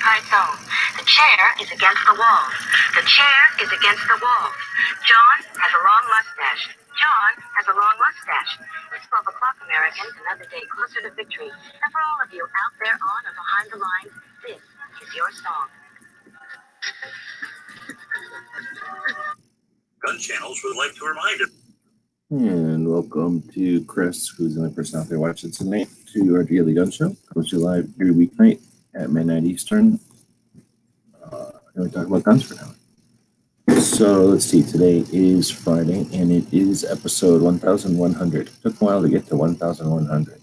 occupied zone. The chair is against the walls. The chair is against the walls. John has a long mustache. John has a long mustache. It's 12 o'clock, Americans, another day closer to victory. And for all of you out there on or behind the lines, this is your song. Gun Channels would like to remind you. And welcome to Chris, who's the only person out there watching tonight, to our Daily Gun Show. Comes to you live every weeknight at midnight Eastern. And we talk about guns for now. So let's see, today is Friday, and it is episode 1100. It took a while to get to 1100.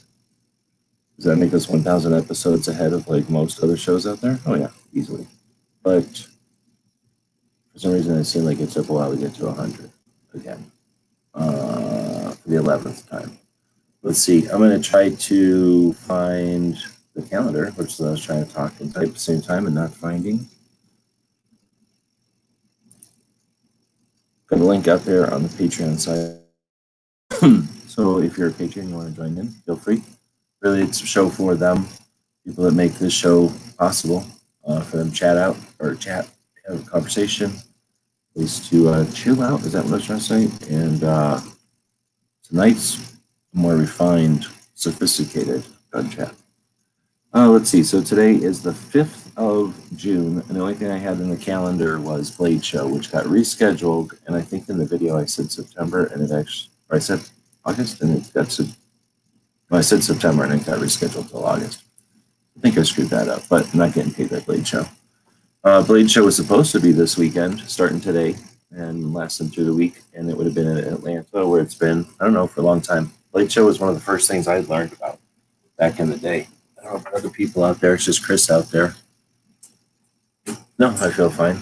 Does that make us 1000 episodes ahead of like most other shows out there? Oh yeah, easily. But for some reason, it seemed like it took a while to get to 100 again. For the 11th time. Let's see. I'm going to try to find the calendar, which I was trying to talk and type at the same time and not finding. Got a link out there on the Patreon side. So if you're a patron and you want to join in, feel free. Really, it's a show for them, people that make this show possible, for them to chat out or chat, have a conversation, is to chill out. Is that what I was trying to say? And tonight's more refined, sophisticated gun chat. Let's see. So today is the 5th of June, and the only thing I had in the calendar was Blade Show, which got rescheduled. And I think in the video I said September, and it actually, or I said August, and it got to. Well, I said September, and it got rescheduled till August. I think I screwed that up, but I'm not getting paid by Blade Show. Blade Show was supposed to be this weekend, starting today, and lasting through the week, and it would have been in Atlanta, where it's been, I don't know, for a long time. Blade Show was one of the first things I learned about back in the day. I don't know if other people out there, it's just Chris out there. No, I feel fine.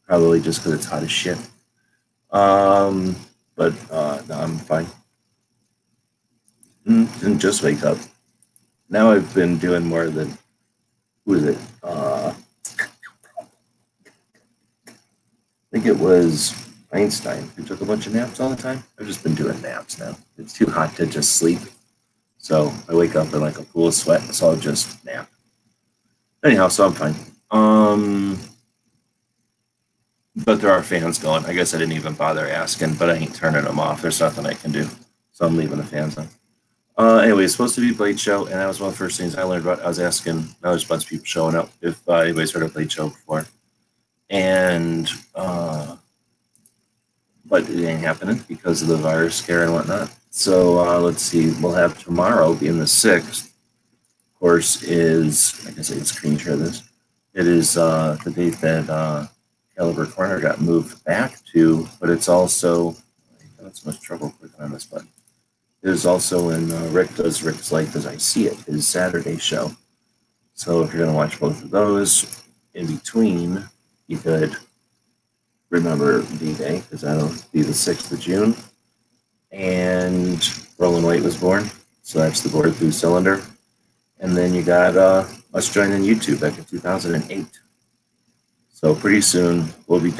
Probably just because it's hot as shit. No, I'm fine. Didn't just wake up. Now I've been doing more than, who is it? I think it was Einstein who took a bunch of naps all the time. I've just been doing naps now. It's too hot to just sleep. So I wake up in like a pool of sweat, so I'll just nap. Anyhow, so I'm fine. But there are fans going. I guess I didn't even bother asking, but I ain't turning them off. There's nothing I can do. So I'm leaving the fans on. Anyway, it's supposed to be Blade Show, and that was one of the first things I learned about. I was asking, now there's a bunch of people showing up, if anybody's heard of Blade Show before. And but it ain't happening because of the virus scare and whatnot. So let's see, we'll have tomorrow being the 6th. Of course, is, I guess I can screen share this. It is the date that Caliber Corner got moved back to, but it's also, I have so much trouble clicking on this button. It is also in Rick Does Rick's Life as I See It, his Saturday show. So if you're going to watch both of those in between, you could remember D-Day, because that'll be the 6th of June. And Roland White was born, so that's the board through cylinder. And then you got us joining YouTube back in 2008. So pretty soon we'll have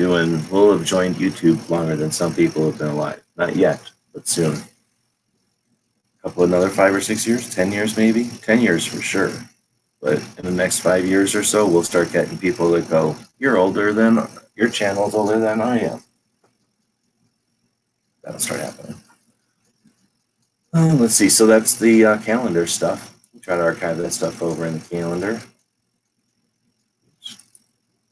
joined YouTube longer than some people have been alive. Not yet, but soon. A couple, another 5 or 6 years, 10 years maybe, 10 years for sure. But in the next 5 years or so, we'll start getting people that go, your channel's older than I am. That'll start happening. Let's see, so that's the calendar stuff. We try to archive that stuff over in the calendar.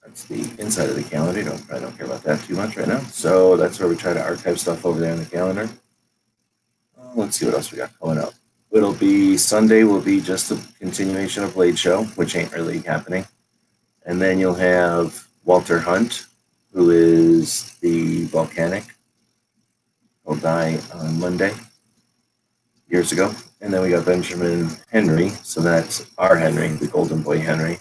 That's the inside of the calendar. I don't care about that too much right now. So that's where we try to archive stuff over there in the calendar. Let's see what else we got coming up. It'll be Sunday will be just a continuation of Blade Show, which ain't really happening. And then you'll have Walter Hunt, who is the volcanic. He'll die on Monday, years ago. And then we got Benjamin Henry, so that's our Henry, the Golden Boy Henry.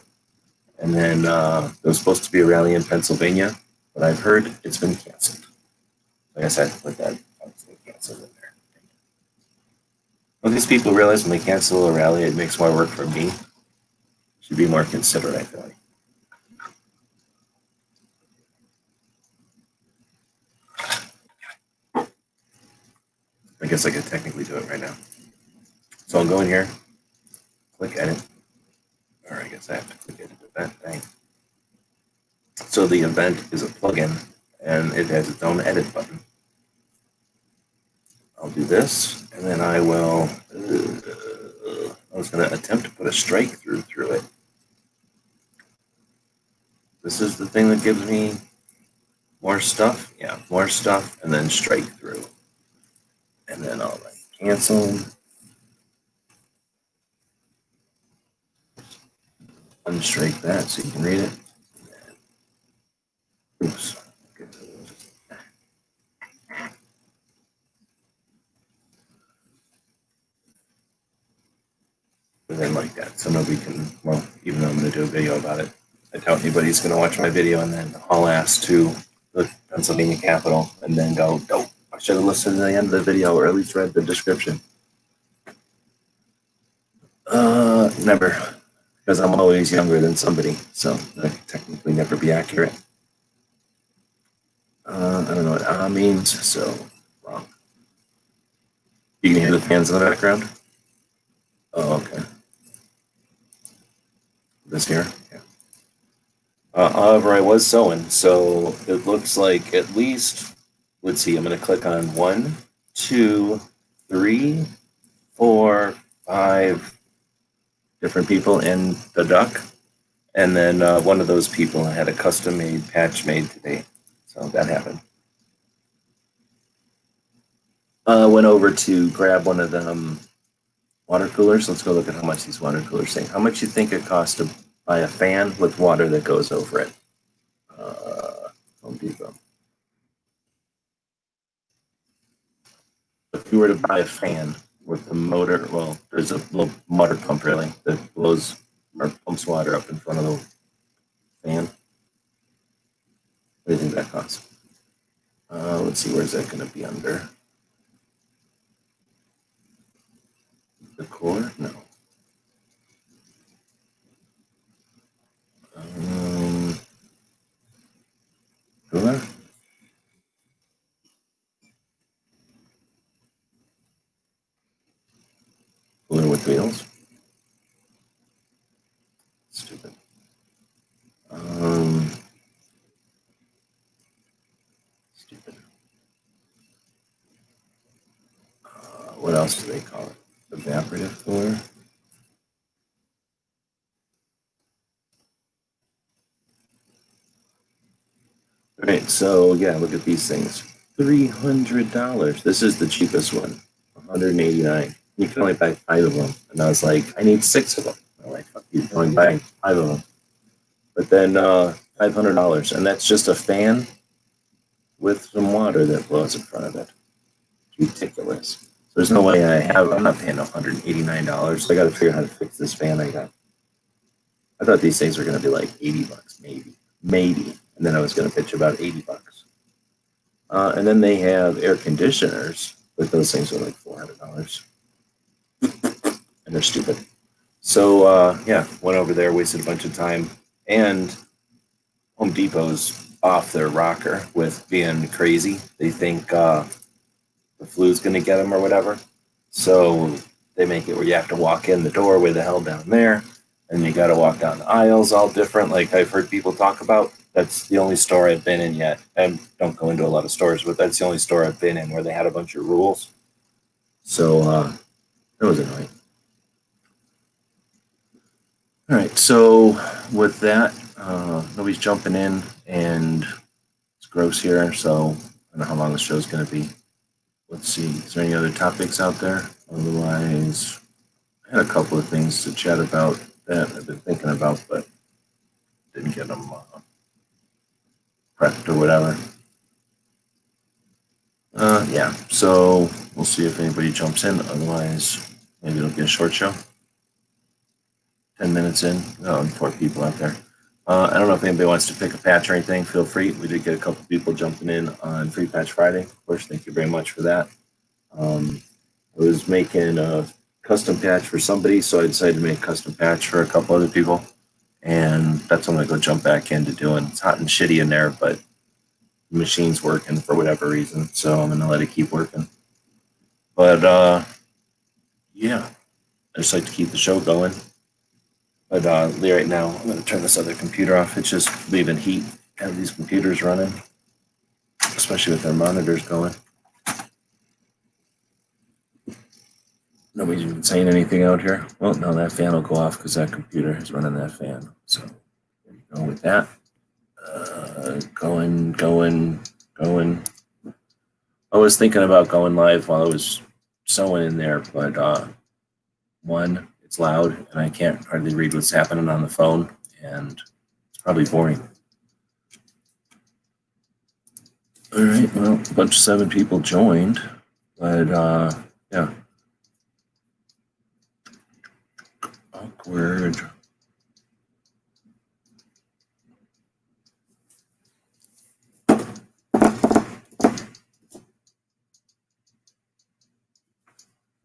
And then there was supposed to be a rally in Pennsylvania, but I've heard it's been canceled. Like I said, with that, it's been canceled in there. Well, these people realize when they cancel a rally, it makes more work for me. Should be more considerate, I feel like. I guess I could technically do it right now. So I'll go in here, click edit. Or I guess I have to click edit with that thing. So the event is a plugin, and it has its own edit button. I'll do this, and then I will. I was going to attempt to put a strike through it. This is the thing that gives me more stuff. Yeah, more stuff, and then strike through. And then I'll cancel. Unstrike that so you can read it. Oops. And then like that, so nobody can, well, even though I'm going to do a video about it, I doubt anybody's going to watch my video and then haul ass to the Pennsylvania Capitol and then go, nope, I should have listened to the end of the video or at least read the description. Never, because I'm always younger than somebody, so that could technically never be accurate. I don't know what means, so wrong. You can hear the fans in the background? Oh, okay. This here? Yeah. However, I was sewing, so it looks like at least, let's see, I'm going to click on 1, 2, 3, 4, 5 different people in the duck. And then one of those people had a custom-made patch made today. So that happened. Went over to grab one of them water coolers. Let's go look at how much these water coolers say. How much you think it costs to buy a fan with water that goes over it? Home Depot. If you were to buy a fan with the motor, well, there's a little motor pump really that blows or pumps water up in front of the fan. What do you think that costs? Let's see, where's that going to be under? The core? No. Cooler? Cooler with wheels? Stupid. Stupid. What else do they call it? Evaporative cooler? All right, so yeah, look at these things. $300. This is the cheapest one. $189. You can only buy 5 of them. And I was like, I need 6 of them. I'm like, fuck you, only buying 5 of them. But then $500, and that's just a fan with some water that blows in front of it. It's ridiculous. So there's no way I'm not paying $189. So I got to figure out how to fix this fan I got. I thought these things were going to be like $80, maybe. And then I was going to pitch about $80. And then they have air conditioners, but those things are like $400. And they're stupid. So, yeah, went over there, wasted a bunch of time. And Home Depot's off their rocker with being crazy. They think the flu's going to get them or whatever. So they make it where you have to walk in the door way the hell down there. And you got to walk down the aisles all different, like I've heard people talk about. That's the only store I've been in yet. I don't go into a lot of stores, but that's the only store I've been in where they had a bunch of rules. So that was annoying. All right, so with that, nobody's jumping in, and it's gross here, so I don't know how long the show's going to be. Let's see, is there any other topics out there? Otherwise, I had a couple of things to chat about that I've been thinking about, but didn't get them prepped or whatever. Yeah, so we'll see if anybody jumps in. Otherwise, maybe it'll be a short show. 10 minutes in, 4 people out there. I don't know if anybody wants to pick a patch or anything. Feel free. We did get a couple people jumping in on Free Patch Friday. Of course, thank you very much for that. I was making a custom patch for somebody, so I decided to make a custom patch for a couple other people. And that's what I'm going to go jump back into doing. It's hot and shitty in there, but the machine's working for whatever reason, so I'm going to let it keep working. But, yeah, I just like to keep the show going. But right now, I'm going to turn this other computer off. It's just leaving heat have these computers running, especially with their monitors going. Nobody's even saying anything out here. Well, no, that fan will go off because that computer is running that fan. So there you go with that. Going. I was thinking about going live while I was sewing in there, but one, it's loud and I can't hardly read what's happening on the phone, and it's probably boring. All right, well, a bunch of 7 people joined, but yeah. Awkward.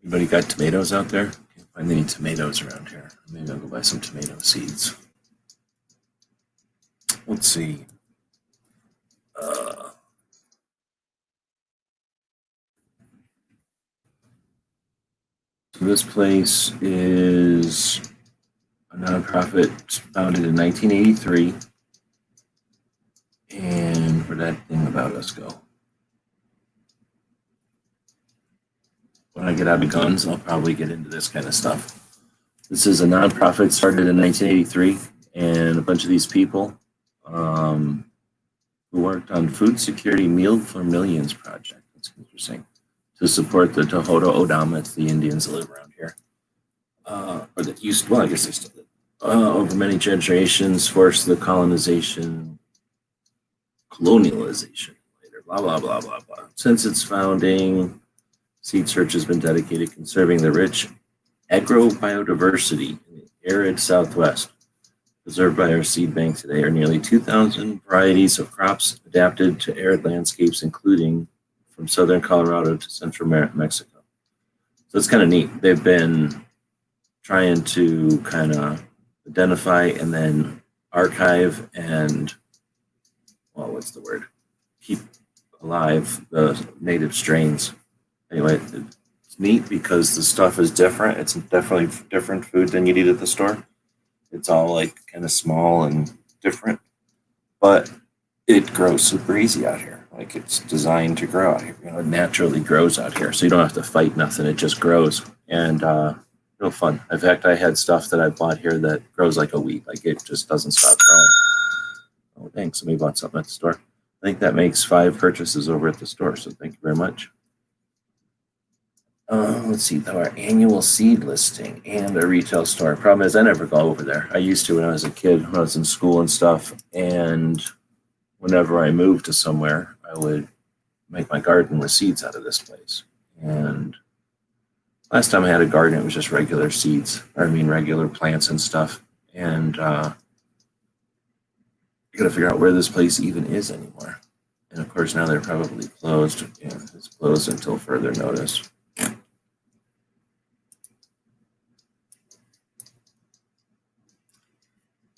Anybody got tomatoes out there? Can't find any tomatoes around here. Maybe I'll go buy some tomato seeds. Let's see. So this place is a nonprofit founded in 1983. And where'd that thing about us go? When I get out of guns, I'll probably get into this kind of stuff. This is a nonprofit started in 1983, and a bunch of these people who worked on Food Security Meal for Millions project. That's interesting. To support the Tohono O'odham, it's the Indians that live around here. Or that used, well, I guess they still did. Over many generations, forced the colonization, colonialization later, blah, blah, blah, blah, blah. Since its founding, Seed Search has been dedicated to conserving the rich agrobiodiversity in the arid Southwest. Preserved by our seed bank today are nearly 2,000 varieties of crops adapted to arid landscapes, including from southern Colorado to central Mexico. So it's kind of neat. They've been trying to kind of identify and then archive and, well, what's the word? Keep alive the native strains. Anyway, it's neat because the stuff is different. It's definitely different food than you'd eat at the store. It's all like kind of small and different, but it grows super easy out here. Like it's designed to grow out here. You know, it naturally grows out here, so you don't have to fight nothing. It just grows, and real fun. In fact, I had stuff that I bought here that grows like a weed. Like it just doesn't stop growing. Oh, thanks. Somebody bought something at the store. I think that makes 5 purchases over at the store, so thank you very much. Let's see, our annual seed listing and a retail store. Problem is, I never go over there. I used to when I was a kid, when I was in school and stuff. And whenever I moved to somewhere, I would make my garden with seeds out of this place. And last time I had a garden, it was just regular seeds. Regular plants and stuff. And I got to figure out where this place even is anymore. And of course, now they're probably closed. Yeah, it's closed until further notice.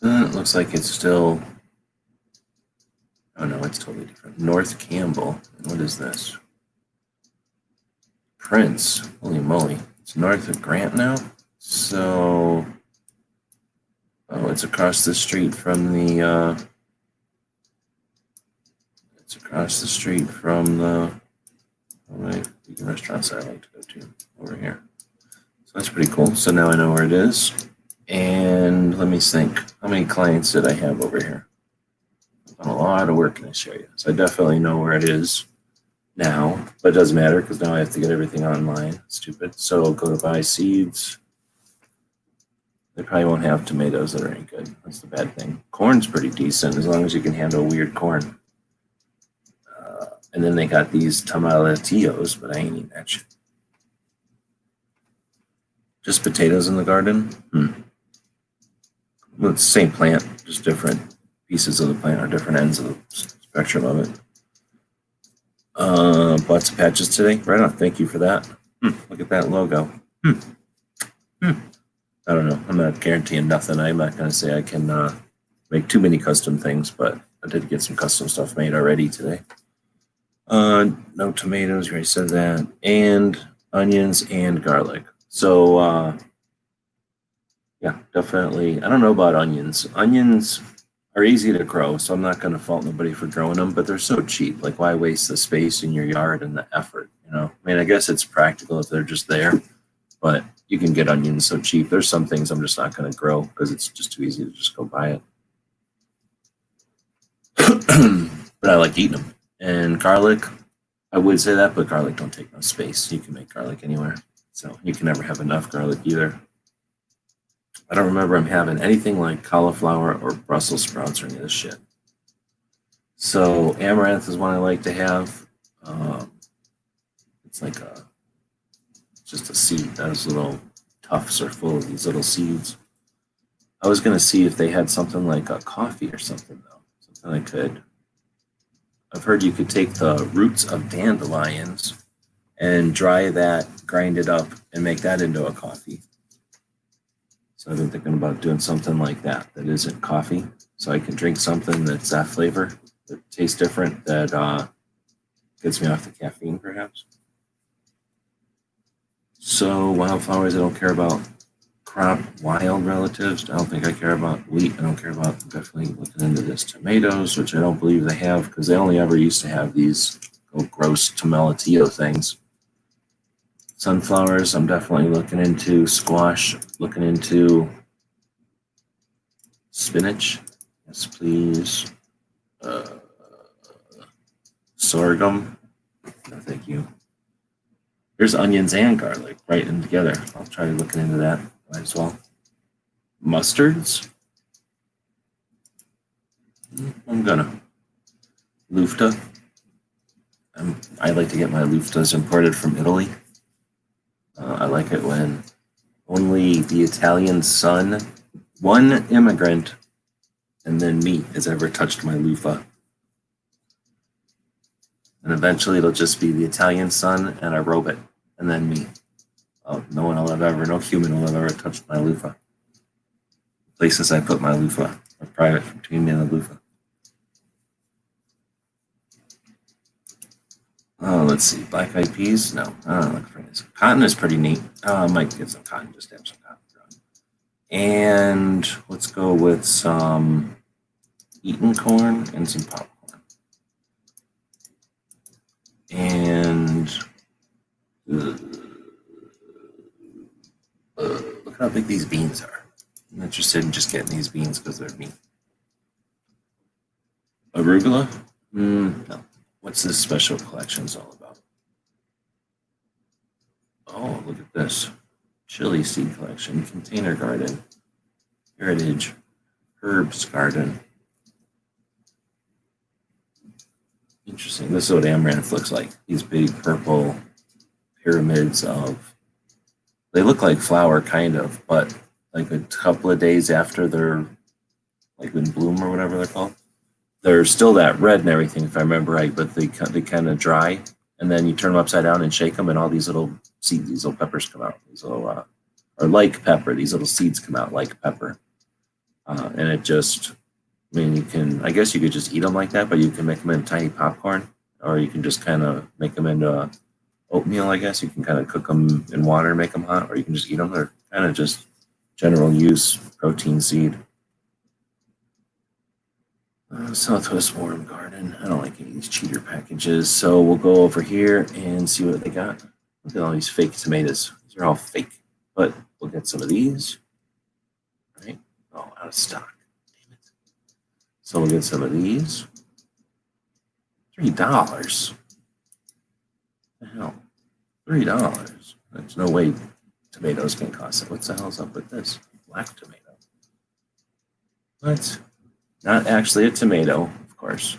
It looks like it's still, oh no, it's totally different. North Campbell. And what is this? Prince. Holy moly. It's north of Grant now. So, oh, it's across the street from the, vegan restaurants I like to go to over here. So that's pretty cool. So now I know where it is. And let me think, how many clients did I have over here? I've done a lot of work in this area. So I definitely know where it is now, but it doesn't matter because now I have to get everything online. Stupid. So I'll go to buy seeds. They probably won't have tomatoes that are any good. That's the bad thing. Corn's pretty decent as long as you can handle weird corn. And then they got these tomatillos, but I ain't eating that shit. Just potatoes in the garden? Well, it's the same plant, just different pieces of the plant or different ends of the spectrum of it. Bought some patches today. Right on. Thank you for that. Look at that logo. I don't know. I'm not guaranteeing nothing. I'm not going to say I can make too many custom things, but I did get some custom stuff made already today. No tomatoes. You already said that. And onions and garlic. So, yeah, definitely. I don't know about onions. Onions are easy to grow, so I'm not going to fault nobody for growing them, but they're so cheap. Like, why waste the space in your yard and the effort? You know, I mean, I guess it's practical if they're just there, but you can get onions so cheap. There's some things I'm just not going to grow because it's just too easy to just go buy it. But I like eating them. And garlic, I would say that, but garlic don't take no space. You can make garlic anywhere, so you can never have enough garlic either. I don't remember him having anything like cauliflower or Brussels sprouts or any of this shit. So amaranth is one I like to have. It's like just a seed. Those little tufts are full of these little seeds. I was gonna see if they had something like a coffee or something though. Something I could. I've heard you could take the roots of dandelions and dry that, grind it up, and make that into a coffee. So I've been thinking about doing something like that isn't coffee, so I can drink something that's that flavor, that tastes different, that gets me off the caffeine, perhaps. So wildflowers, I don't care about. Crop wild relatives, I don't think I care about. Wheat, I don't care about. I'm definitely looking into this. Tomatoes, which I don't believe they have, because they only ever used to have these gross tomatillo things. Sunflowers, I'm definitely looking into. Squash, looking into. Spinach, yes please. Sorghum, no thank you. Here's onions and garlic right in together. I'll try looking into that as well. Mustards, I'm gonna. Lufta, I like to get my luftas imported from Italy. I like it when only the Italian son, one immigrant, and then me has ever touched my loofah. And eventually it'll just be the Italian son and a robot, and then me. No one will have ever, no human will have ever touched my loofah. Places I put my loofah are private between me and the loofah. Oh, let's see. Black eyed peas? No, I don't look for this. Cotton is pretty neat. I might get some cotton, just have some cotton growing. And let's go with some Eaton corn and some popcorn. And look how big these beans are. I'm interested in just getting these beans because they're neat. Arugula? No. What's this special collections all about? Oh, look at this. Chili seed collection, container garden, heritage, herbs garden. Interesting. This is what amaranth looks like. These big purple pyramids of, they look like flour kind of, but like a couple of days after they're like in bloom or whatever they're called, they're still that red and everything, if I remember right, but they kind of dry, and then you turn them upside down and shake them, and all these little seeds, these little peppers come out. These little, or like pepper, these little seeds come out like pepper. And it just, I mean, you can, I guess you could just eat them like that, but you can make them into tiny popcorn, or you can just kind of make them into oatmeal, I guess. You can kind of cook them in water, make them hot, or you can just eat them. They're kind of just general use protein seed. Southwest Warm Garden. I don't like any of these cheater packages, so we'll go over here and see what they got. Look at all these fake tomatoes. These are all fake, but we'll get some of these. All right. Oh, out of stock. Damn it. So we'll get some of these. $3. The hell? $3. There's no way tomatoes can cost it. What the hell's up with this? Black tomato. What? Not actually a tomato, of course.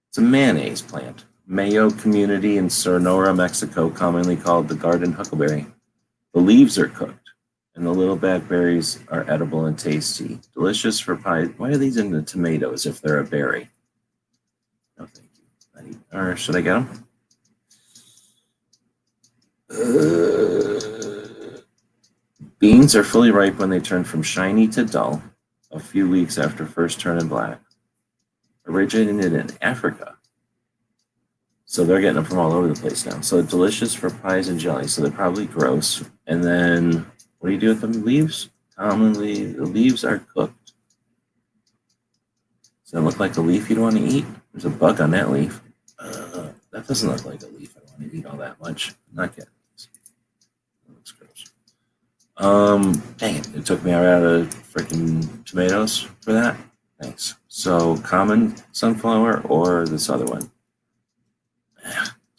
It's a mayonnaise plant. Mayo community in Sonora, Mexico, commonly called the garden huckleberry. The leaves are cooked, and the little bad berries are edible and tasty. Delicious for pie. Why are these in the tomatoes if they're a berry? No, thank you. Or should I get them? Beans are fully ripe when they turn from shiny to dull, a few weeks after first turning black. Originated in Africa. So they're getting them from all over the place now. So delicious for pies and jelly. So they're probably gross. And then what do you do with the leaves? Commonly, the leaves are cooked. Does that look like a leaf you'd want to eat? There's a bug on that leaf. That doesn't look like a leaf I want to eat all that much. I'm not getting these. That looks gross. Dang it. It took me right out of freaking tomatoes for that. Thanks. So, common sunflower or this other one?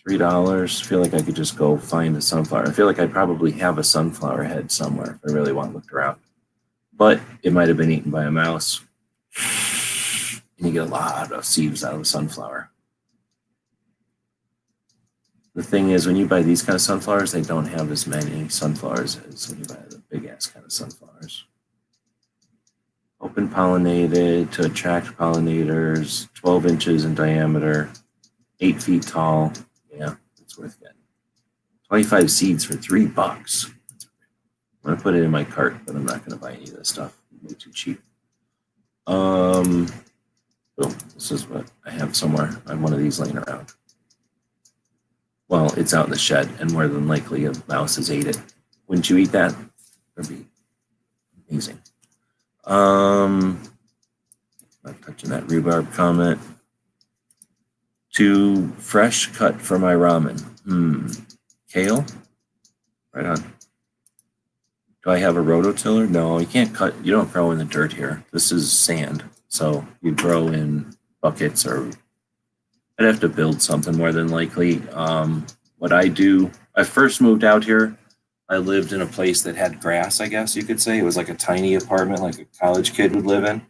$3. I feel like I could just go find a sunflower. I feel like I probably have a sunflower head somewhere if I really want to look around. But it might have been eaten by a mouse. And you get a lot of seeds out of a sunflower. The thing is, when you buy these kind of sunflowers, they don't have as many sunflowers as when you buy the big ass kind of sunflowers. Open pollinated to attract pollinators, 12 inches in diameter, 8 feet tall. Yeah, it's worth getting. 25 seeds for $3. I'm gonna put it in my cart, but I'm not gonna buy any of this stuff. It's way too cheap. Oh, this is what I have somewhere. I have one of these laying around. Well, it's out in the shed, and more than likely a mouse has ate it. Wouldn't you eat that? That'd be amazing. Not touching that rhubarb comment. Too fresh cut for my ramen. Kale? Right on. Do I have a rototiller? No, you can't cut. You don't grow in the dirt here. This is sand. So you grow in buckets, or I'd have to build something more than likely. What I do, I first moved out here. I lived in a place that had grass, I guess you could say. It was like a tiny apartment, like a college kid would live in.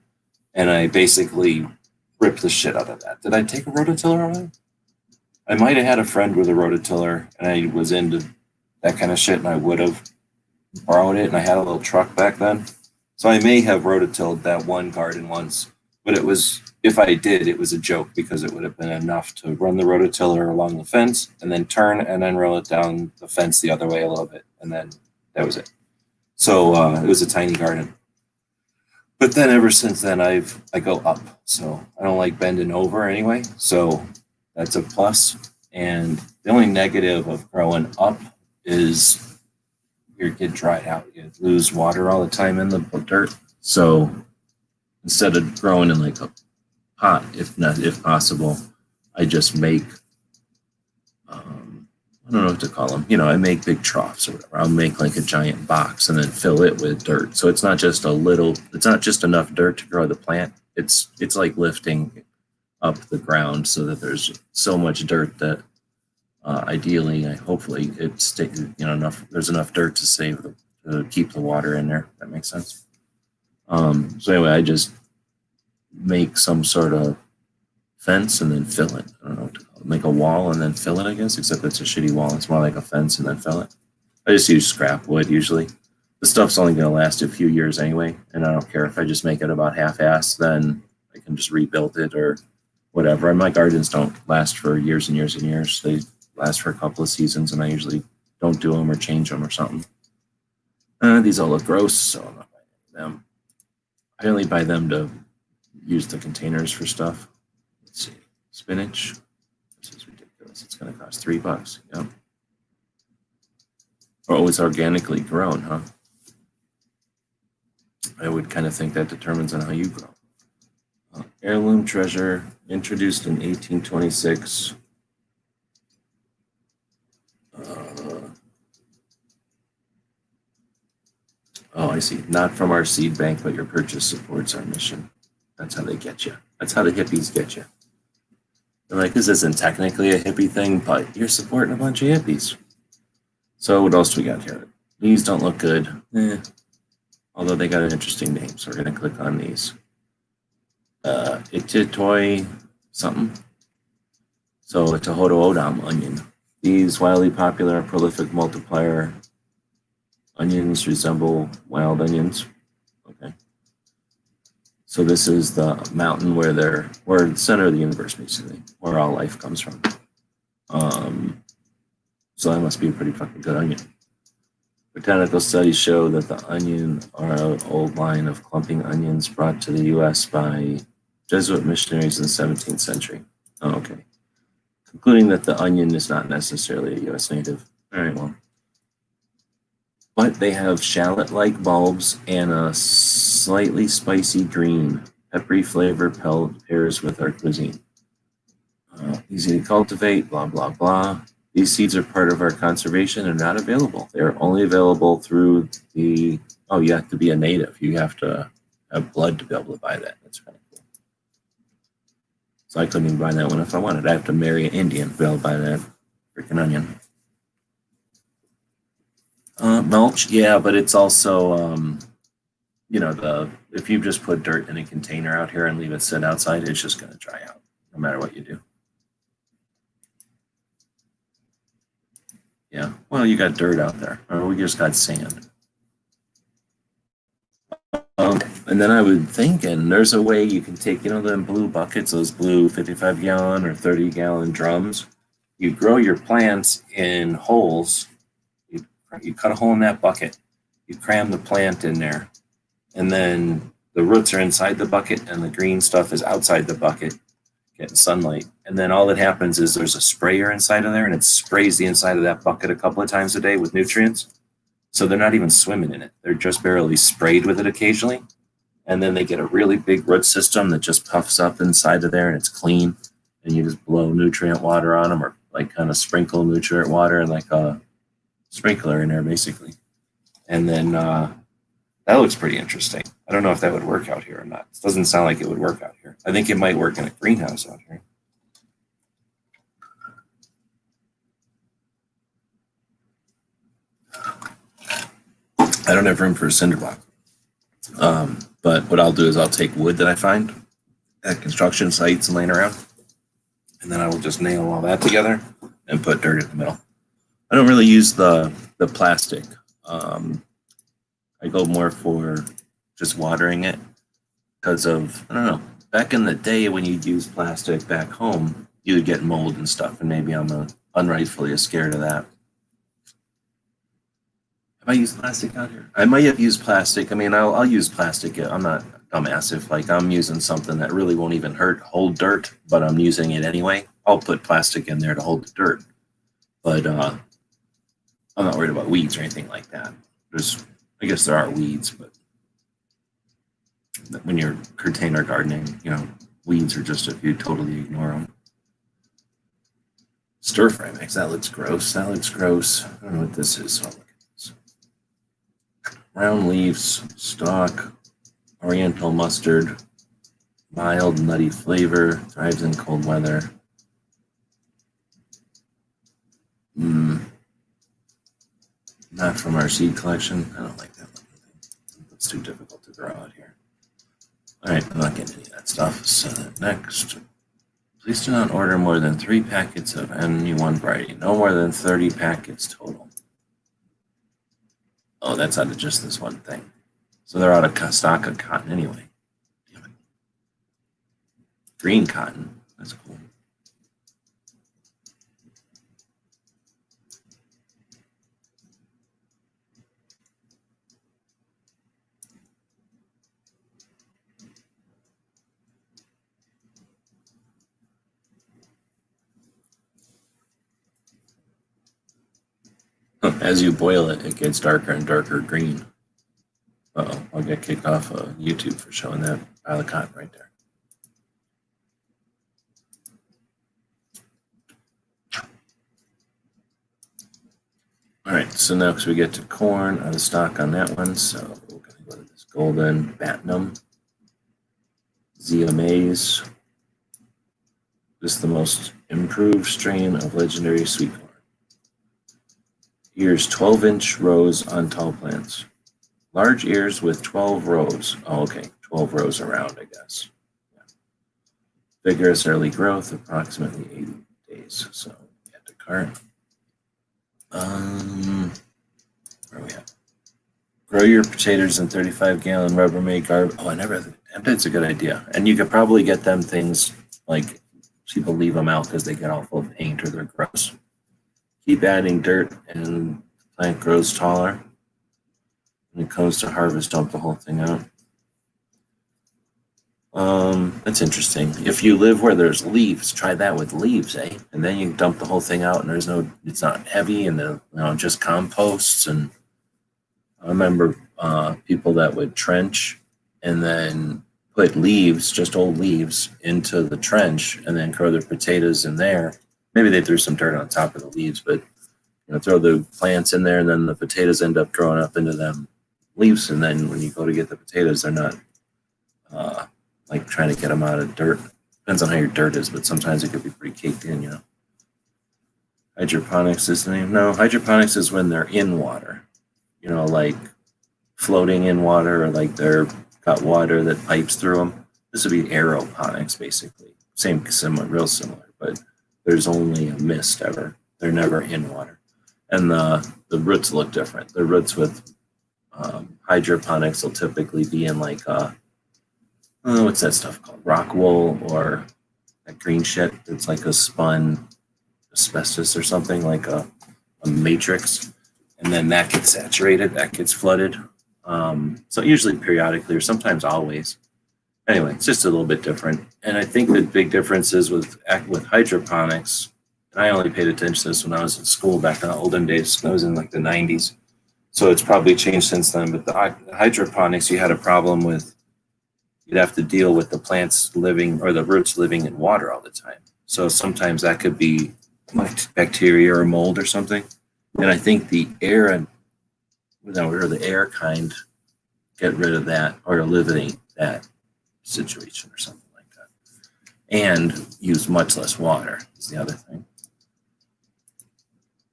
And I basically ripped the shit out of that. Did I take a rototiller away? I might have had a friend with a rototiller, and I was into that kind of shit, and I would have borrowed it, and I had a little truck back then. So I may have rototilled that one garden once, but it was, if I did, it was a joke because it would have been enough to run the rototiller along the fence and then turn and then roll it down the fence the other way a little bit. And then that was it. So it was a tiny garden. But then ever since then, I go up. So I don't like bending over anyway. So that's a plus. And the only negative of growing up is you get dried out. You lose water all the time in the dirt. So instead of growing in like a pot, if possible, I just make, I don't know what to call them. I make big troughs or whatever. I'll make like a giant box and then fill it with dirt. So it's not just it's not just enough dirt to grow the plant. It's like lifting up the ground so that there's so much dirt that ideally, hopefully it sticks, there's enough dirt to keep the water in there. That makes sense. So anyway, I just make some sort of fence and then fill it. I don't know what to call it. Make a wall and then fill it, I guess, except it's a shitty wall. It's more like a fence and then fill it. I just use scrap wood usually. The stuff's only going to last a few years anyway, and I don't care if I just make it about half-assed, then I can just rebuild it or whatever. And my gardens don't last for years and years and years. They last for a couple of seasons, and I usually don't do them or change them or something. These all look gross, so I'm not buying them. I only buy them to use the containers for stuff. Let's see. Spinach. This is ridiculous. It's going to cost $3. Yep. Oh, it's organically grown, huh? I would kind of think that determines on how you grow. Heirloom treasure, introduced in 1826. Oh, I see. Not from our seed bank, but your purchase supports our mission. That's how they get you. That's how the hippies get you. They're like, this isn't technically a hippie thing, but you're supporting a bunch of hippies. So what else do we got here? These don't look good. Although they got an interesting name, so we're going to click on these. Ititoy something. So it's a Hodo-Odom onion. These wildly popular and prolific multiplier onions resemble wild onions. Okay. So this is the mountain where the center of the universe, basically, where all life comes from. So that must be a pretty fucking good onion. Botanical studies show that the onion are an old line of clumping onions brought to the U.S. by Jesuit missionaries in the 17th century. Oh, okay. Concluding that the onion is not necessarily a U.S. native. All right, well. But they have shallot-like bulbs and a slightly spicy green Peppery flavor pairs with our cuisine. Easy to cultivate, blah, blah, blah. These seeds are part of our conservation and not available. They're only available through the, oh, you have to be a native. You have to have blood to be able to buy that. That's kind of cool. So I couldn't even buy that one if I wanted. I have to marry an Indian to be able to buy that freaking onion. Mulch, yeah, but it's also, you know, if you just put dirt in a container out here and leave it sit outside, it's just going to dry out no matter what you do. Yeah, well, you got dirt out there, or we just got sand. And then I would think, and there's a way you can take, you know, them blue buckets, those blue 55-gallon or 30-gallon drums. You grow your plants in holes. You cut a hole in that bucket. You cram the plant in there. And then the roots are inside the bucket and the green stuff is outside the bucket, getting sunlight. And then all that happens is there's a sprayer inside of there and it sprays the inside of that bucket a couple of times a day with nutrients. So they're not even swimming in it. They're just barely sprayed with it occasionally. And then they get a really big root system that just puffs up inside of there and it's clean. And you just blow nutrient water on them or like kind of sprinkle nutrient water and like a sprinkler in there basically. And then that looks pretty interesting. I don't know if that would work out here or not. It doesn't sound like it would work out here. I think it might work in a greenhouse out here. I don't have room for a cinder block. But what I'll do is I'll take wood that I find at construction sites and laying around, and then I will just nail all that together and put dirt in the middle. I don't really use the plastic. I go more for just watering it because of, I don't know, back in the day when you'd use plastic back home, you would get mold and stuff, and maybe I'm unrightfully scared of that. Have I used plastic out here? I might have used plastic. I mean, I'll use plastic. I'm not dumbass. If like I'm using something that really won't even hold dirt, but I'm using it anyway, I'll put plastic in there to hold the dirt. But I'm not worried about weeds or anything like that. I guess there are weeds, but when you're container gardening, you know, weeds are just if you totally ignore them. Stir fry mix, that looks gross. That looks gross. I don't know what this is, so I'll look at this. Round leaves, stalk, oriental mustard, mild nutty flavor, thrives in cold weather. Not from our seed collection. I don't like that one. It's too difficult to grow out here. All right, I'm not getting any of that stuff. So next, please do not order more than 3 packets of any one variety. No more than 30 packets total. Oh, that's out of just this one thing. So they're out of stock of cotton anyway. Damn it. Green cotton. That's cool. As you boil it, it gets darker and darker green. Uh-oh, I'll get kicked off of YouTube for showing that pile of cotton right there. All right, so next we get to corn, out of stock on that one. So we're going to go to this golden Batnum, Zia maize. This is the most improved strain of legendary sweet corn. Ears 12-inch rows on tall plants. Large ears with 12 rows. Oh, okay, 12 rows around, I guess. Yeah. Vigorous early growth, approximately 80 days. So add to cart. Where are we at? Grow your potatoes in 35-gallon Rubbermaid garbage. Oh, that's a good idea. And you could probably get them things like people leave them out because they get all full of paint or they're gross. Keep adding dirt and the plant grows taller. When it comes to harvest, dump the whole thing out. That's interesting. If you live where there's leaves, try that with leaves, eh? And then you dump the whole thing out, and it's not heavy, and just composts. And I remember people that would trench and then put leaves, just old leaves, into the trench and then grow their potatoes in there. Maybe they threw some dirt on top of the leaves, but throw the plants in there, and then the potatoes end up growing up into them leaves. And then when you go to get the potatoes, they're not like trying to get them out of dirt. Depends on how your dirt is, but sometimes it could be pretty caked in. Hydroponics is the name. No, hydroponics is when they're in water, like floating in water, or like they're got water that pipes through them. This would be aeroponics, basically. Real similar, but there's only a mist ever. They're never in water. And the roots look different. The roots with hydroponics will typically be in like what's that stuff called? Rock wool, or that green shit. It's like a spun asbestos or something, like a matrix. And then that gets saturated, that gets flooded. So usually periodically, or sometimes always. Anyway, it's just a little bit different. And I think the big difference is with hydroponics, and I only paid attention to this when I was in school back in the olden days. I was in like the 90s. So it's probably changed since then. But the hydroponics, you had a problem with, you'd have to deal with the plants living, or the roots living in water all the time. So sometimes that could be like bacteria or mold or something. And I think the air or the air kind get rid of that, or eliminate that situation or something like that. And use much less water is the other thing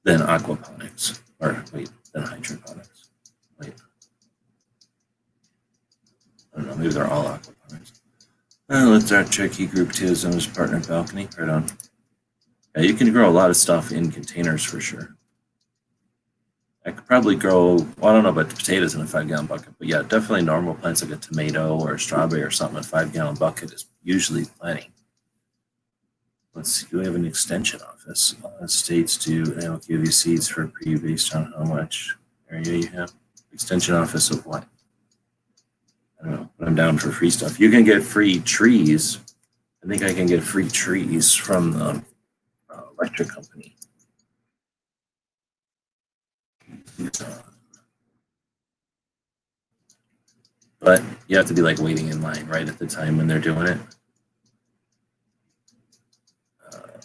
than aquaponics, than hydroponics. I don't know, maybe they're all aquaponics. Let's our Cherokee Group 2 is on his partner balcony. Right on. Yeah, you can grow a lot of stuff in containers for sure. I could probably grow, well, I don't know about the potatoes in a 5-gallon bucket, but yeah, definitely normal plants like a tomato or a strawberry or something. A 5-gallon bucket is usually plenty. Let's see, do we have an extension office? States do, and I'll give you seeds for pre based on how much area you have. Extension office of what? I don't know, but I'm down for free stuff. You can get free trees. I think I can get free trees from the electric company. But you have to be like waiting in line right at the time when they're doing it.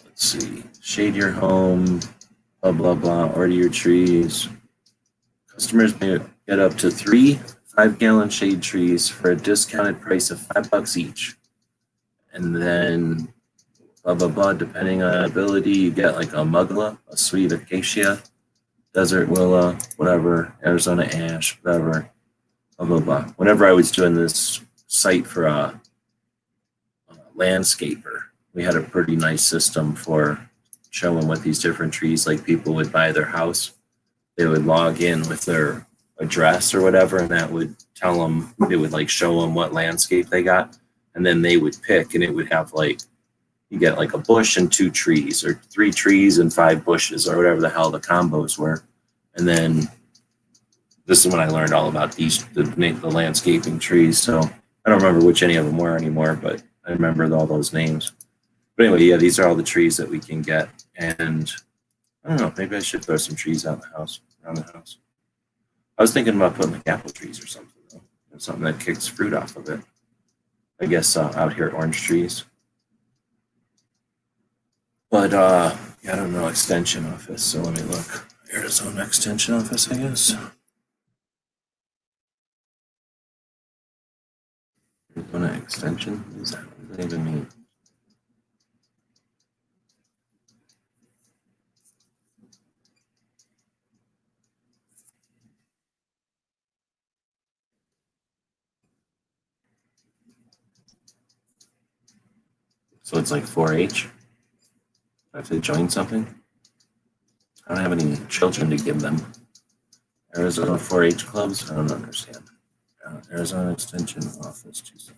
Let's see, shade your home, blah, blah, blah, order your trees. Customers may get up to 3 5-gallon shade trees for a discounted price of $5 each. And then blah, blah, blah, depending on ability, you get like a mugla, a sweet acacia, desert willow, whatever, Arizona ash, whatever, blah, blah, blah. Whenever I was doing this site for a landscaper, we had a pretty nice system for showing what these different trees, like people would buy their house, they would log in with their address or whatever, and that would tell them, it would like show them what landscape they got, and then they would pick, and it would have like, you get like a bush and 2 trees, or 3 trees and 5 bushes, or whatever the hell the combos were. And then this is when I learned all about the landscaping trees. So I don't remember which any of them were anymore, but I remember all those names. But anyway, yeah, these are all the trees that we can get. And I don't know, maybe I should throw some trees out in the house, around the house. I was thinking about putting like apple trees or something, though. Something that kicks fruit off of it. I guess out here, orange trees. But yeah, I don't know, extension office. So let me look. Arizona extension office, I guess. Arizona extension? What does that even mean? So it's like 4-H? I have to join something? I don't have any children to give them. Arizona 4-H clubs? I don't understand. Arizona Extension Office, Tucson.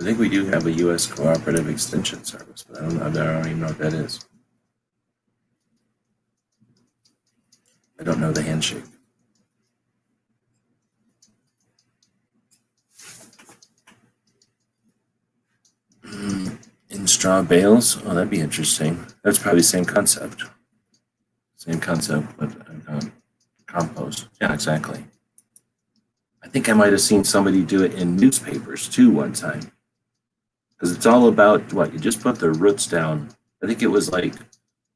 I think we do have a U.S. Cooperative Extension Service, but I don't even know what that is. I don't know the handshake. In straw bales? Oh, that'd be interesting. That's probably the same concept. Same concept, but compost. Yeah, exactly. I think I might have seen somebody do it in newspapers too one time. Because it's all about what? You just put the roots down. I think it was like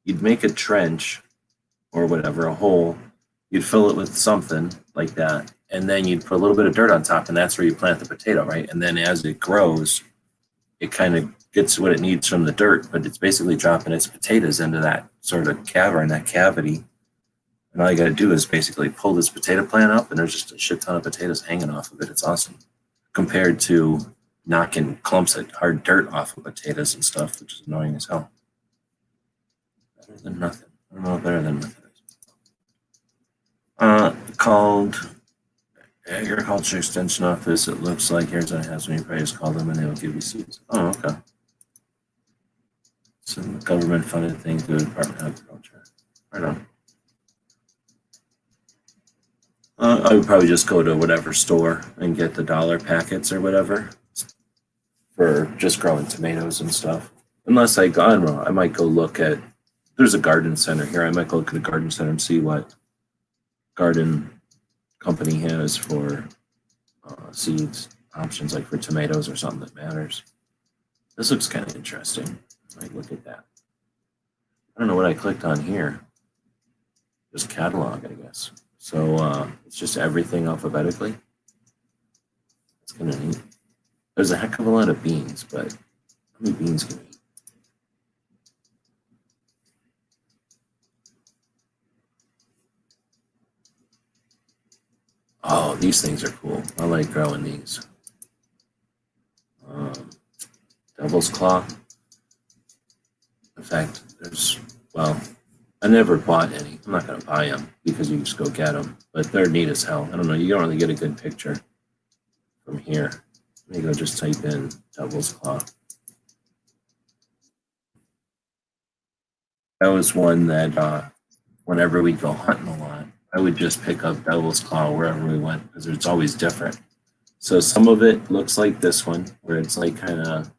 you'd make a trench or whatever, a hole. You'd fill it with something like that. And then you'd put a little bit of dirt on top, and that's where you plant the potato, right? And then as it grows, it kind of gets what it needs from the dirt, but it's basically dropping its potatoes into that sort of cavern, that cavity. And all you got to do is basically pull this potato plant up, and there's just a shit ton of potatoes hanging off of it. It's awesome. Compared to knocking clumps of hard dirt off of potatoes and stuff, which is annoying as hell. Better than nothing. I don't know what better than nothing is. Called Agriculture Extension Office. It looks like Arizona has when you probably just call them and they will give you seeds. Oh, okay. Some government funded thing through the Department of Agriculture. Right on. I would probably just go to whatever store and get the dollar packets or whatever for just growing tomatoes and stuff. Unless I don't know, I might go look at, there's a garden center here. I might go look at a garden center and see what garden company has for seeds options, like for tomatoes or something that matters. This looks kind of interesting. I might look at that. I don't know what I clicked on here. Just catalog, I guess. So it's just everything alphabetically. It's kind of neat. There's a heck of a lot of beans, but how many beans can you eat? Oh, these things are cool. I like growing these. Devil's Claw. In fact, well, I never bought any. I'm not going to buy them because you can just go get them. But they're neat as hell. I don't know. You don't really get a good picture from here. Let me go just type in Devil's Claw. That was one that whenever we go hunting a lot, I would just pick up Devil's Claw wherever we went because it's always different. So some of it looks like this one, where it's like kind of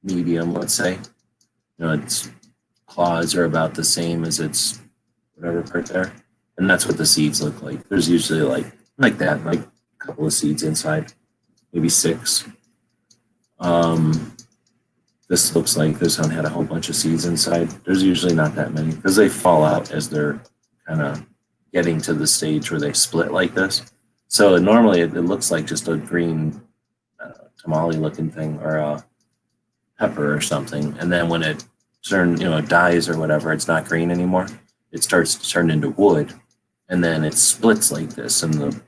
medium, let's say. You know, its claws are about the same as its whatever part there. And that's what the seeds look like. There's usually like that, like a couple of seeds inside, maybe 6. This looks like this one had a whole bunch of seeds inside. There's usually not that many because they fall out as they're kind of getting to the stage where they split like this. So normally it looks like just a green tamale looking thing or a pepper or something. And then when it dies or whatever, it's not green anymore. It starts to turn into wood, and then it splits like this, and the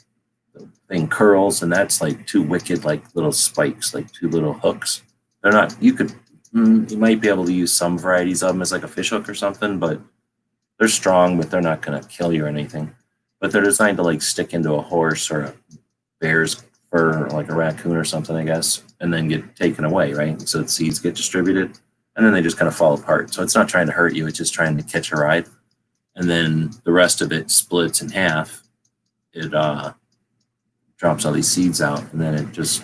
thing curls, and that's like 2 wicked like little spikes, like 2 little hooks. They're not. You might be able to use some varieties of them as like a fish hook or something, but they're strong, but they're not going to kill you or anything. But they're designed to like stick into a horse or a bear's fur, or like a raccoon or something, I guess, and then get taken away, right? So the seeds get distributed, and then they just kind of fall apart. So it's not trying to hurt you; it's just trying to catch a ride. And then the rest of it splits in half. It drops all these seeds out, and then it just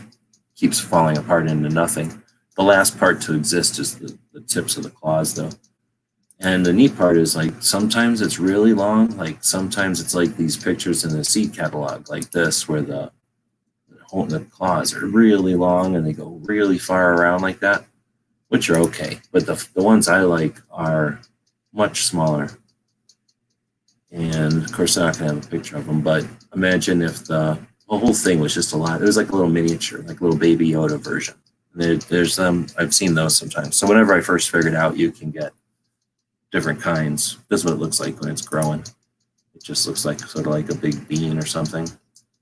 keeps falling apart into nothing. The last part to exist is the tips of the claws, though. And the neat part is, like, sometimes it's really long. Like, sometimes it's like these pictures in the seed catalog, like this, where the claws are really long and they go really far around like that, which are okay. But the ones I like are much smaller. And, of course, I'm not going to have a picture of them, but imagine if the whole thing was just a lot. It was like a little miniature, like a little Baby Yoda version. There's them. I've seen those sometimes. So whenever I first figured out you can get different kinds, this is what it looks like when it's growing. It just looks like sort of like a big bean or something.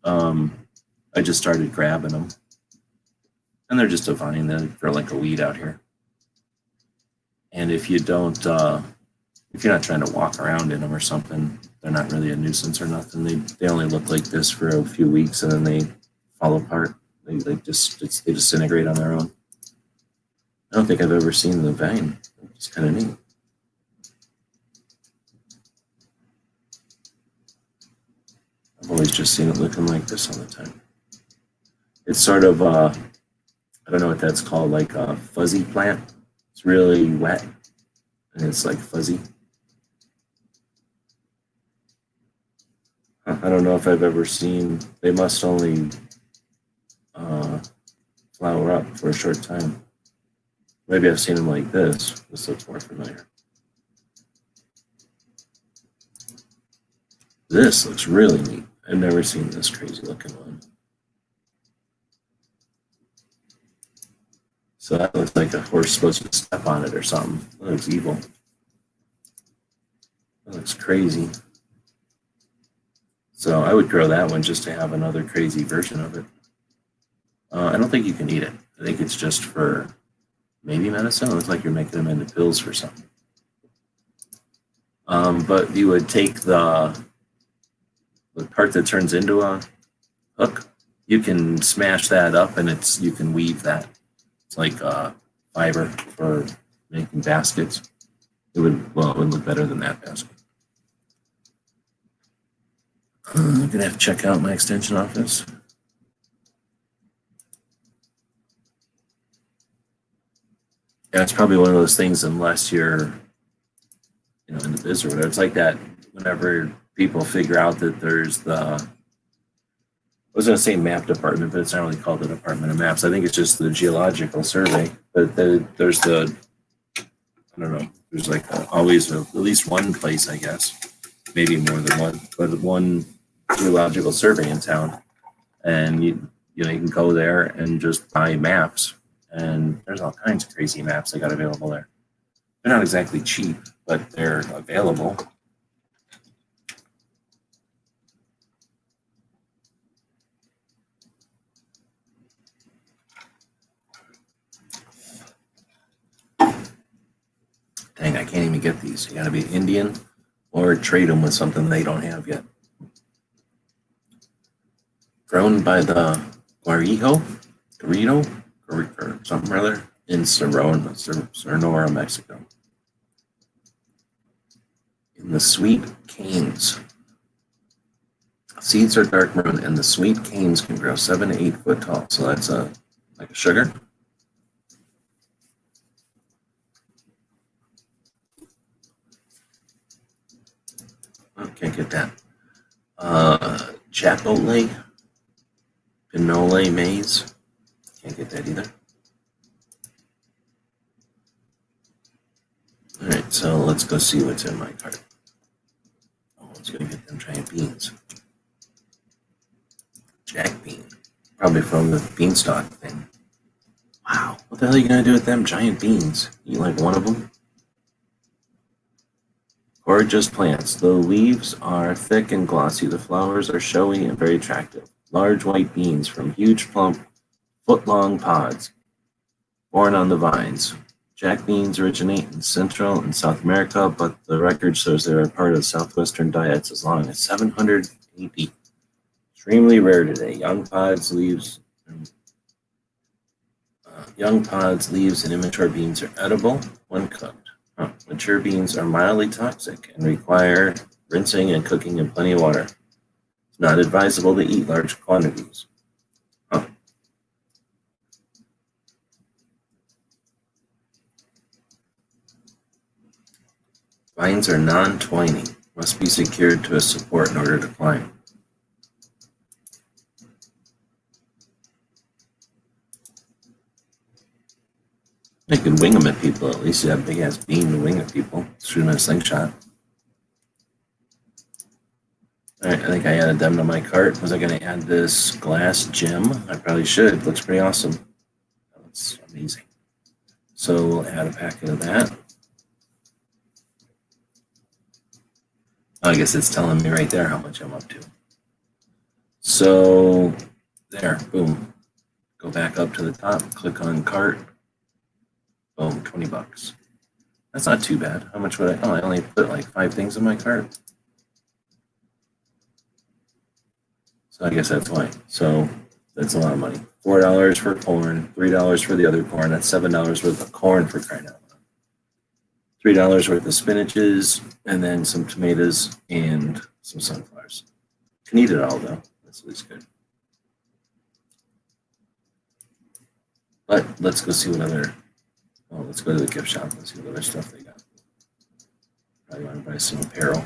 I just started grabbing them. And they're just a vine. They're like a weed out here. And if you don't, if you're not trying to walk around in them or something, they're not really a nuisance or nothing. They only look like this for a few weeks and then they fall apart. They disintegrate on their own. I don't think I've ever seen the vine. It's kind of neat. I've always just seen it looking like this all the time. It's sort of, I don't know what that's called, like a fuzzy plant. It's really wet and it's like fuzzy. I don't know if I've ever seen, they must only flower up for a short time. Maybe I've seen them like this. This looks more familiar. This looks really neat. I've never seen this crazy looking one. So that looks like a horse supposed to step on it or something. That looks evil. That looks crazy. So I would grow that one just to have another crazy version of it. I don't think you can eat it. I think it's just for maybe medicine. It looks like you're making them into pills for something. But you would take the part that turns into a hook. You can smash that up, and you can weave that. It's like fiber for making baskets. It would look better than that basket. I'm gonna have to check out my extension office. Yeah, it's probably one of those things, unless you're, in the biz or whatever. It's like that whenever people figure out that there's I was going to say map department, but it's not really called the Department of Maps. I think it's just the Geological Survey. But there's I don't know, there's like always at least one place, I guess, maybe more than one, but one Geological Survey in town. And you can go there and just buy maps. And there's all kinds of crazy maps they got available there. They're not exactly cheap, but they're available. Dang, I can't even get these. You got to be Indian or trade them with something they don't have yet. Grown by the Guarito, or something or other, in Sonora, Mexico. In the sweet canes. Seeds are dark maroon, and the sweet canes can grow 7 to 8 foot tall. So that's like a sugar. Oh, can't get that. Chipotle, Pinole maize. Can't get that either. All right, so let's go see what's in my cart. Oh, let's go get them giant beans. Jack bean, probably from the beanstalk thing. Wow, what the hell are you gonna do with them giant beans? Eat like one of them? Gorgeous plants. The leaves are thick and glossy. The flowers are showy and very attractive. Large white beans from huge, plump, foot-long pods born on the vines. Jack beans originate in Central and South America, but the record shows they are part of southwestern diets as long as 700 AD. Extremely rare today. Young pods, leaves, and immature beans are edible when cooked. Mature beans are mildly toxic and require rinsing and cooking in plenty of water. It's not advisable to eat large quantities. Vines are non-twining, must be secured to a support in order to climb. I can wing them at people. At least you have a big ass beam to wing at people. Shoot them in a slingshot. All right, I think I added them to my cart. Was I going to add this glass gem? I probably should. Looks pretty awesome. That looks amazing. So we'll add a packet of that. I guess it's telling me right there how much I'm up to. So there, boom. Go back up to the top, click on cart. Boom, $20. That's not too bad. How much would I? Oh, I only put like 5 things in my cart. So I guess that's why. So that's a lot of money. $4 for corn, $3 for the other corn. That's $7 worth of corn for crying out loud. $3 worth of spinaches, and then some tomatoes and some sunflowers. Can eat it all though. That's at least good. But let's go see what other Well, let's go to the gift shop and see what other stuff they got. Probably want to buy some apparel.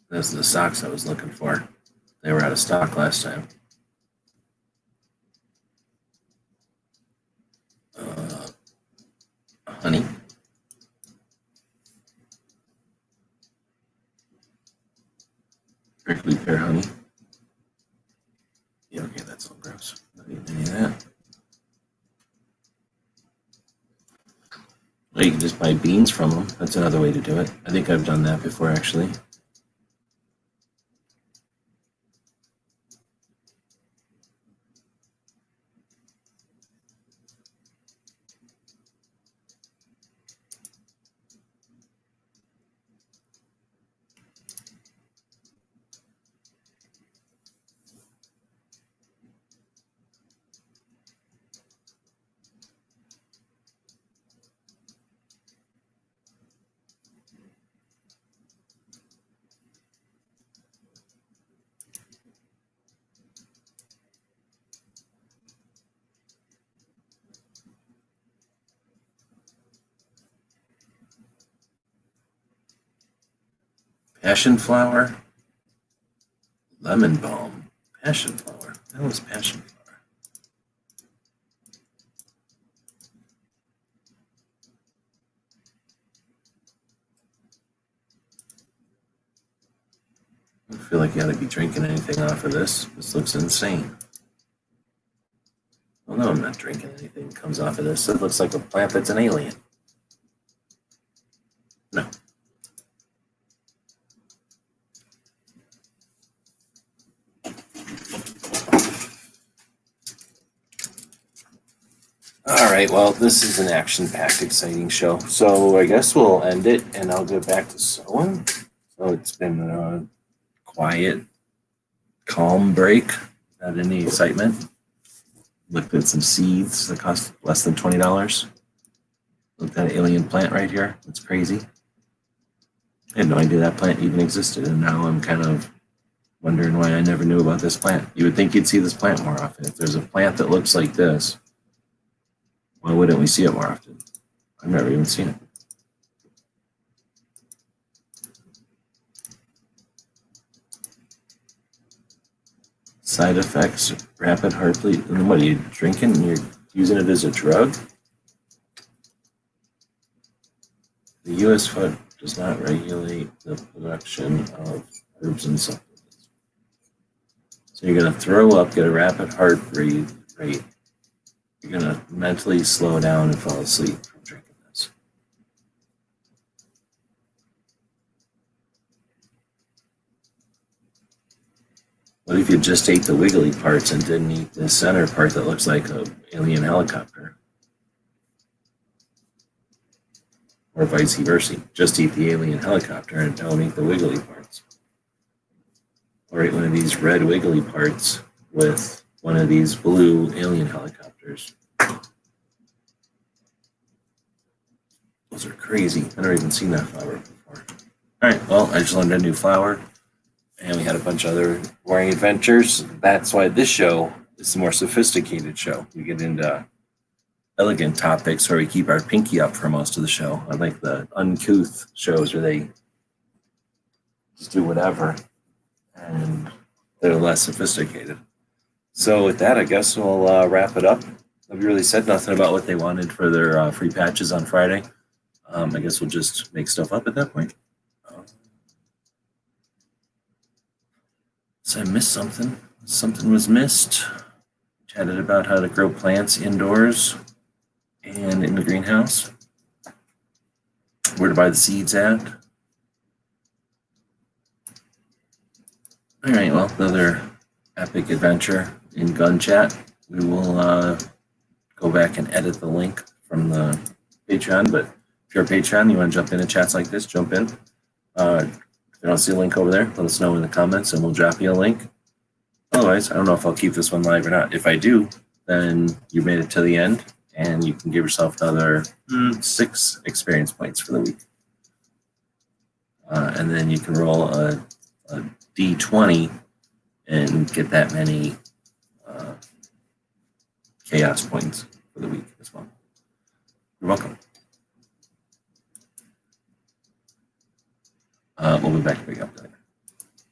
Those are the socks I was looking for. They were out of stock last time. Honey. Prickly pear honey. Yeah, okay, that's all gross. Not eating any of that. Well, you can just buy beans from them. That's another way to do it. I think I've done that before, actually. Passion flower, lemon balm, passion flower. That was passion flower. I don't feel like you ought to be drinking anything off of this. This looks insane. Well, no, I'm not drinking anything that comes off of this. It looks like a plant that's an alien. No. All right, well, this is an action-packed, exciting show. So I guess we'll end it, and I'll go back to sewing. So it's been a quiet, calm break. Not any excitement. Looked at some seeds that cost less than $20. Looked at an alien plant right here. It's crazy. I had no idea that plant even existed, and now I'm kind of wondering why I never knew about this plant. You would think you'd see this plant more often. If there's a plant that looks like this, why wouldn't we see it more often? I've never even seen it. Side effects, rapid heartbeat. And what are you drinking? You're using it as a drug? The U.S. Food does not regulate the production of herbs and supplements. So you're going to throw up, get a rapid heart rate. You're going to mentally slow down and fall asleep from drinking this. What if you just ate the wiggly parts and didn't eat the center part that looks like an alien helicopter? Or vice versa. Just eat the alien helicopter and don't eat the wiggly parts. Or eat one of these red wiggly parts with one of these blue alien helicopters. Those are crazy. I've never even seen that flower before. All right, well, I just learned a new flower, and we had a bunch of other boring adventures. That's why this show is a more sophisticated show. We get into elegant topics where we keep our pinky up for most of the show. I like the uncouth shows where they just do whatever, and they're less sophisticated. So with that, I guess we'll wrap it up. Nobody really said nothing about what they wanted for their free patches on Friday. I guess we'll just make stuff up at that point. So I missed something. Something was missed. Chatted about how to grow plants indoors and in the greenhouse. Where to buy the seeds at. All right, well, another epic adventure in Gun Chat. We will go back and edit the link from the Patreon, but if you're a Patreon, you want to jump into chats like this, jump in. If you don't see a link over there, let us know in the comments and we'll drop you a link. Otherwise, I don't know if I'll keep this one live or not. If I do, then you made it to the end and you can give yourself another 6 experience points for the week. And then you can roll a D20 and get that many chaos points for the week as well. You're welcome. We'll be back to big update.